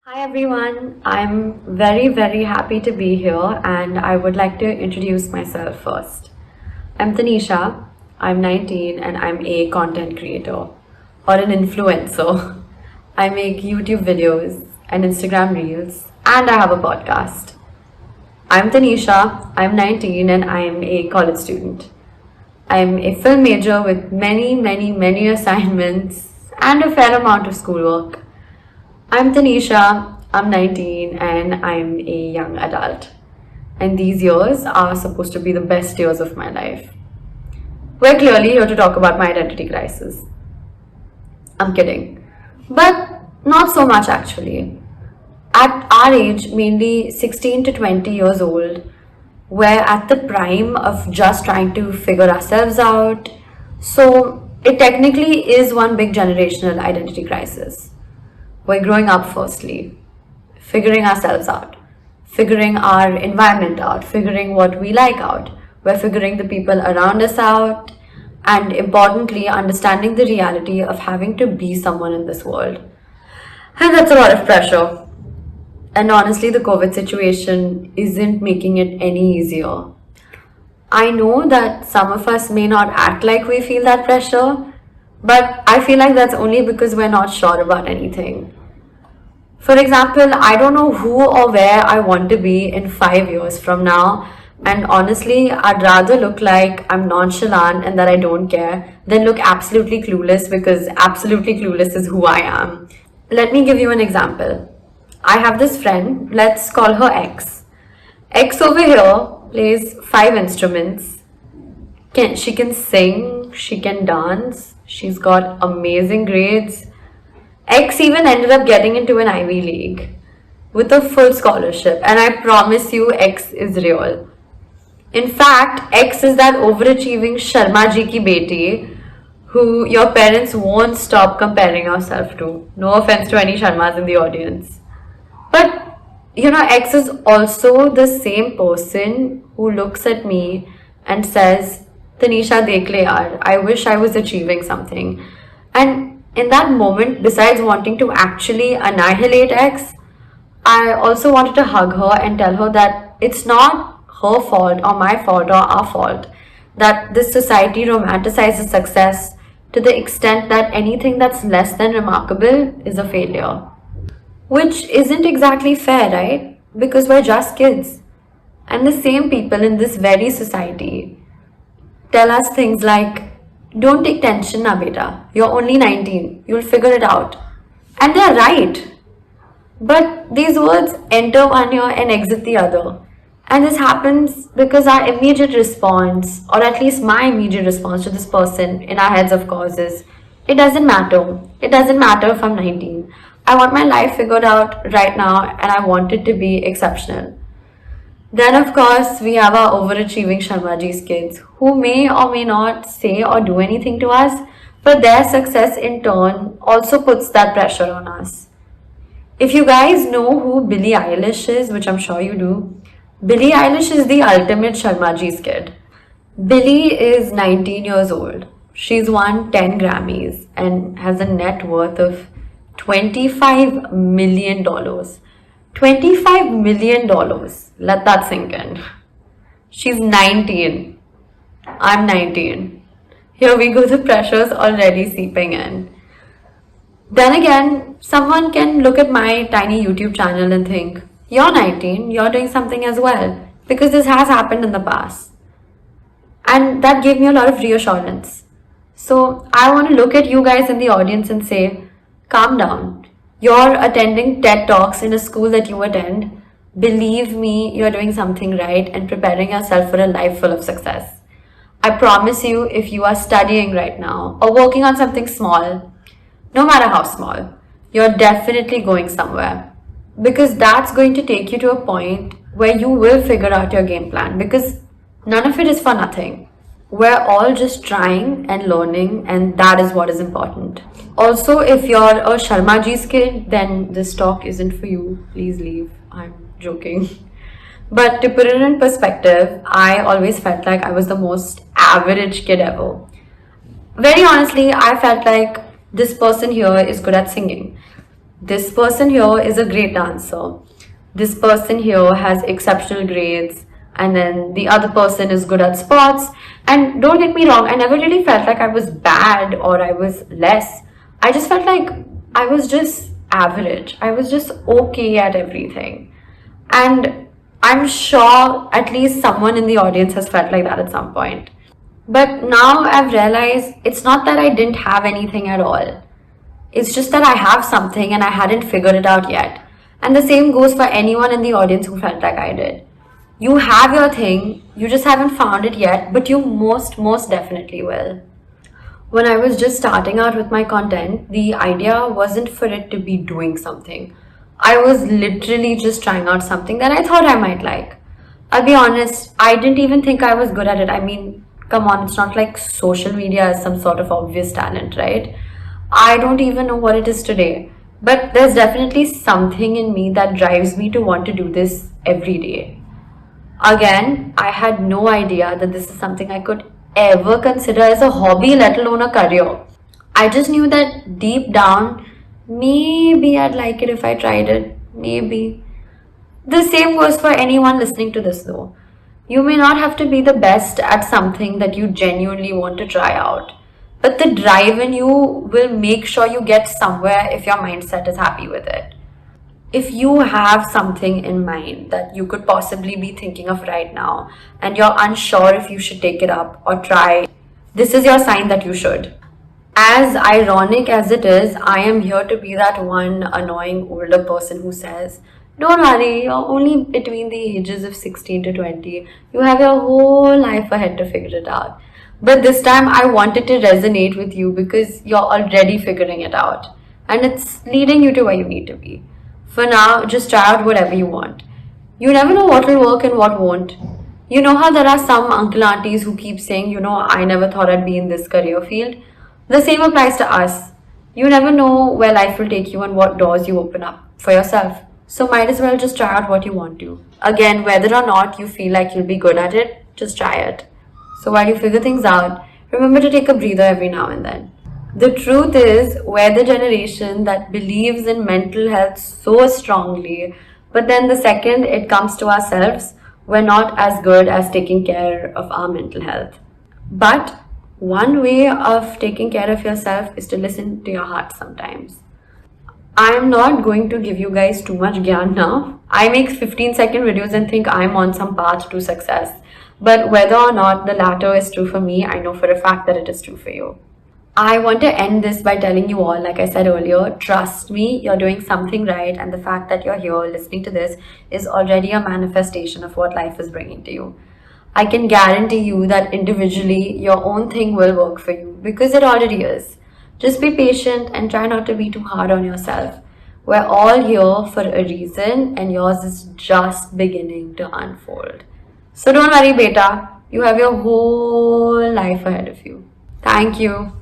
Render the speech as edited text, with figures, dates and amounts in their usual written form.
Hi everyone, I'm very happy to be here and I would like to introduce myself first. I'm Tanisha, I'm 19 and I'm a content creator or an influencer. I make YouTube videos and Instagram reels and I have a podcast. I'm Tanisha, I'm 19 and I'm a college student. I'm a film major with many assignments and a fair amount of schoolwork. I'm Tanisha, I'm 19 and I'm a young adult. And these years are supposed to be the best years of my life. We're clearly here to talk about my identity crisis. I'm kidding. But not so much actually. At our age, mainly 16 to 20 years old, we're at the prime of just trying to figure ourselves out. So it technically is one big generational identity crisis. We're growing up firstly, figuring ourselves out, figuring our environment out, figuring what we like out. We're figuring the people around us out, and importantly, understanding the reality of having to be someone in this world. And that's a lot of pressure. And honestly, the COVID situation isn't making it any easier. I know that some of us may not act like we feel that pressure, but I feel like that's only because we're not sure about anything. For example, I don't know who or where I want to be in 5 years from now. And honestly, I'd rather look like I'm nonchalant and that I don't care than look absolutely clueless because absolutely clueless is who I am. Let me give you an example. I have this friend, let's call her X. X over here plays five instruments. She can sing, she can dance, she's got amazing grades. X even ended up getting into an Ivy League with a full scholarship, and I promise you, X is real. In fact, X is that overachieving Sharma ji ki beti who your parents won't stop comparing yourself to. No offense to any Sharmas in the audience. But X is also the same person who looks at me and says, Tanisha, dekh le yaar, I wish I was achieving something. And in that moment, besides wanting to actually annihilate X, I also wanted to hug her and tell her that it's not her fault or my fault or our fault that this society romanticizes success to the extent that anything that's less than remarkable is a failure. Which isn't exactly fair, right? Because we're just kids. And the same people in this very society tell us things like, don't take tension na beta, you're only 19, you'll figure it out. And they're right. But these words enter one ear and exit the other. And this happens because our immediate response, or at least my immediate response to this person in our heads, of course, is it doesn't matter. It doesn't matter if I'm 19. I want my life figured out right now and I want it to be exceptional. Then, of course, we have our overachieving Sharmaji's kids who may or may not say or do anything to us, but their success in turn also puts that pressure on us. If you guys know who Billie Eilish is, which I'm sure you do, Billie Eilish is the ultimate Sharmaji's kid. Billie is 19 years old. She's won 10 Grammys and has a net worth of $25 million. $25 million. Let that sink in. She's 19. I'm 19. Here we go, the pressure's already seeping in. Then again, someone can look at my tiny YouTube channel and think, you're 19, you're doing something as well. Because this has happened in the past. And that gave me a lot of reassurance. So I want to look at you guys in the audience and say, calm down. You're attending TED Talks in a school that you attend. Believe me, you're doing something right and preparing yourself for a life full of success. I promise you, if you are studying right now or working on something small, no matter how small, you're definitely going somewhere. Because that's going to take you to a point where you will figure out your game plan. Because none of it is for nothing. We're all just trying and learning, and that is what is important. Also, if you're a Sharmaji's kid, then this talk isn't for you. Please leave. I'm joking. But to put it in perspective, I always felt like I was the most average kid ever. Very honestly, I felt like this person here is good at singing. this person here is a great dancer, this person here has exceptional grades, and then the other person is good at sports. And don't get me wrong, I never really felt like I was bad or I was less. I just felt like I was just average. I was just okay at everything. And I'm sure at least someone in the audience has felt like that at some point. But now I've realized it's not that I didn't have anything at all. It's just that I have something and I hadn't figured it out yet. And the same goes for anyone in the audience who felt like I did. You have your thing, you just haven't found it yet, but you most definitely will. When I was just starting out with my content, the idea wasn't for it to be doing something. I was literally just trying out something that I thought I might like. I'll be honest, I didn't even think I was good at it. I mean, come on, it's not like social media is some sort of obvious talent, right? I don't even know what it is today. But there's definitely something in me that drives me to want to do this every day. Again, I had no idea that this is something I could ever consider as a hobby, let alone a career. I just knew that deep down, maybe I'd like it if I tried it. Maybe. The same goes for anyone listening to this though. You may not have to be the best at something that you genuinely want to try out, but the drive in you will make sure you get somewhere if your mindset is happy with it. If you have something in mind that you could possibly be thinking of right now and you're unsure if you should take it up or try, this is your sign that you should. As ironic as it is, I am here to be that one annoying older person who says, don't worry, you're only between the ages of 16 to 20. You have your whole life ahead to figure it out. But this time I wanted to resonate with you because you're already figuring it out. And it's leading you to where you need to be. For now, just try out whatever you want. You never know what will work and what won't. You know how there are some uncle aunties who keep saying, I never thought I'd be in this career field? The same applies to us. You never know where life will take you and what doors you open up for yourself. So might as well just try out what you want to. Again, whether or not you feel like you'll be good at it, just try it. So while you figure things out, remember to take a breather every now and then. The truth is, we're the generation that believes in mental health so strongly, but then the second it comes to ourselves, we're not as good as taking care of our mental health. But one way of taking care of yourself is to listen to your heart sometimes. I'm not going to give you guys too much gyan now. I make 15-second videos and think I'm on some path to success. But whether or not the latter is true for me, I know for a fact that it is true for you. I want to end this by telling you all, like I said earlier, trust me, you're doing something right, and the fact that you're here listening to this is already a manifestation of what life is bringing to you. I can guarantee you that individually, your own thing will work for you because it already is. Just be patient and try not to be too hard on yourself. We're all here for a reason, and yours is just beginning to unfold. So don't worry, beta. You have your whole life ahead of you. Thank you.